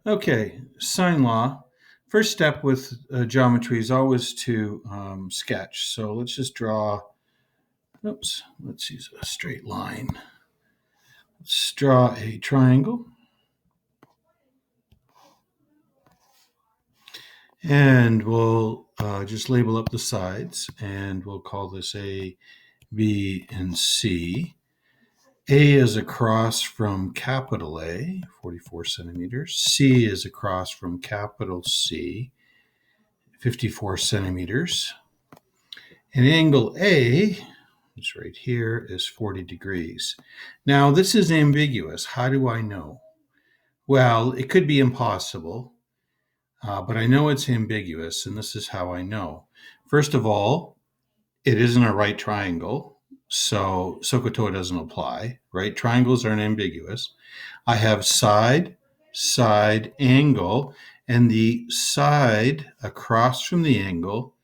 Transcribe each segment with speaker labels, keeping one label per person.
Speaker 1: Okay, sine law. First step with geometry is always to sketch. So let's just draw, let's use a straight line. Let's draw a triangle. And we'll just label up the sides, and we'll call this A, B, and C. A is across from capital A, 44 centimeters. C is across from capital C, 54 centimeters. And angle A, it's right here, is 40 degrees. Now, this is ambiguous. How do I know? Well, it could be impossible, but I know it's ambiguous, and this is how I know. First of all, it isn't a right triangle, so SOHCAHTOA doesn't apply. Right triangles aren't ambiguous. I have side, side, angle, and the side across from the angle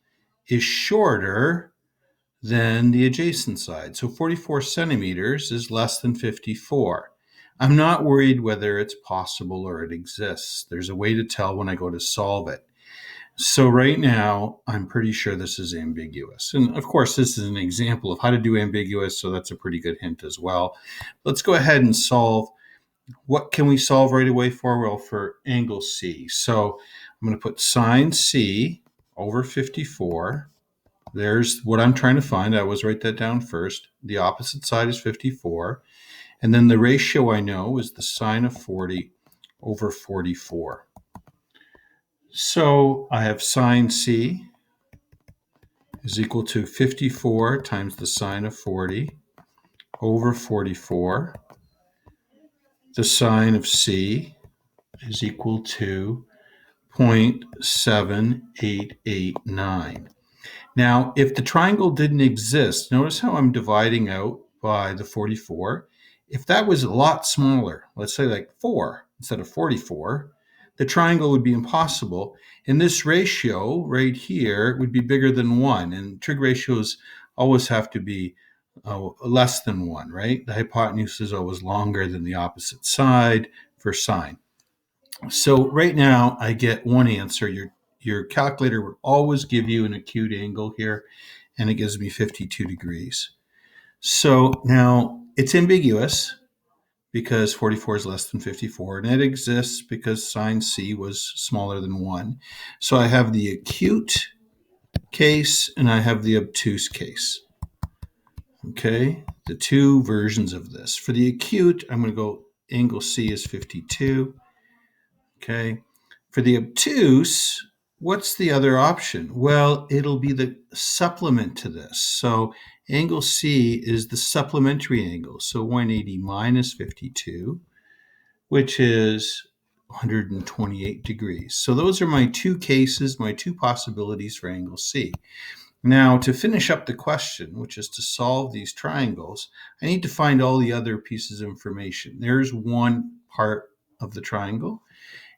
Speaker 1: is shorter than the adjacent side. So 44 centimeters is less than 54. I'm not worried whether it's possible or it exists. There's a way to tell when I go to solve it. So right now, I'm pretty sure this is ambiguous. And of course, this is an example of how to do ambiguous, so that's a pretty good hint as well. Let's go ahead and solve. What can we solve right away for? Well, for angle C. So I'm going to put sine C over 54. There's what I'm trying to find. I always write that down first. The opposite side is 54. And then the ratio I know is the sine of 40 over 44. So I have sine C is equal to 54 times the sine of 40 over 44. The sine of C is equal to 0.7889. Now, if the triangle didn't exist, notice how I'm dividing out by the 44. If that was a lot smaller, let's say like 4 instead of 44, the triangle would be impossible. And this ratio right here would be bigger than 1. And trig ratios always have to be less than 1, right? The hypotenuse is always longer than the opposite side for sine. So right now I get one answer. Your calculator will always give you an acute angle here, and it gives me 52 degrees. So now it's ambiguous because 44 is less than 54, and it exists because sine C was smaller than 1. So I have the acute case and I have the obtuse case. Okay, the two versions of this. For the acute, I'm going to go angle C is 52. Okay, for the obtuse, what's the other option? Well, it'll be the supplement to this. So angle C is the supplementary angle. So 180 minus 52, which is 128 degrees. So those are my two cases, my two possibilities for angle C. Now, to finish up the question, which is to solve these triangles, I need to find all the other pieces of information. There's one part of the triangle.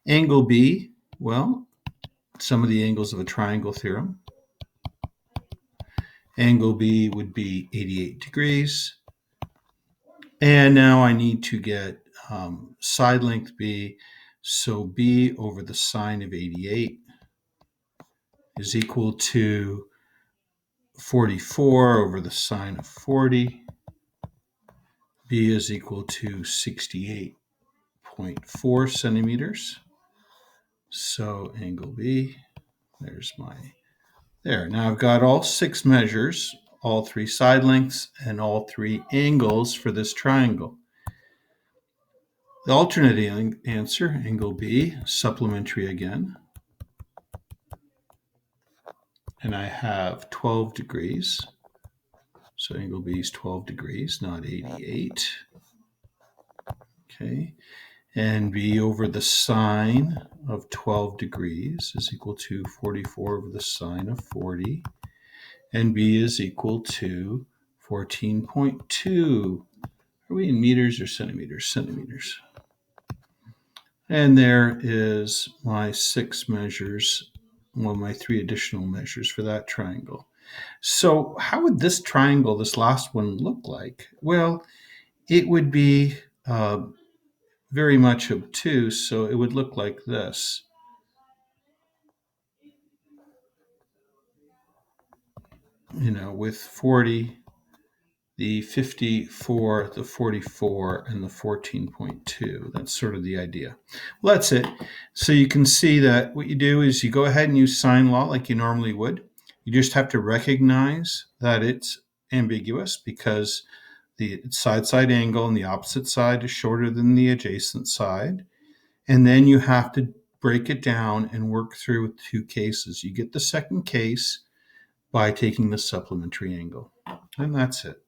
Speaker 1: Angle B, well, some of the angles of a triangle theorem. Angle B would be 88 degrees. And now I need to get side length B. So B over the sine of 88 is equal to 44 over the sine of 40. B is equal to 68.4 centimeters. So angle B, there's my, there. Now I've got all 6 measures, all 3 side lengths, and all 3 angles for this triangle. The alternate answer, angle B, supplementary again. And I have 12 degrees. So angle B is 12 degrees, not 88. Okay. And B over the sine of 12 degrees is equal to 44 over the sine of 40. And B is equal to 14.2. Are we in meters or centimeters? Centimeters. And there is my 6 measures, well, my 3 additional measures for that triangle. So how would this triangle, this last one, look like? Well, it would be very much obtuse, so it would look like this. With 40, the 54, the 44, and the 14.2. That's sort of the idea. Well, that's it. So you can see that what you do is you go ahead and use sine law like you normally would. You just have to recognize that it's ambiguous because the side-side angle on the opposite side is shorter than the adjacent side. And then you have to break it down and work through with two cases. You get the second case by taking the supplementary angle. And that's it.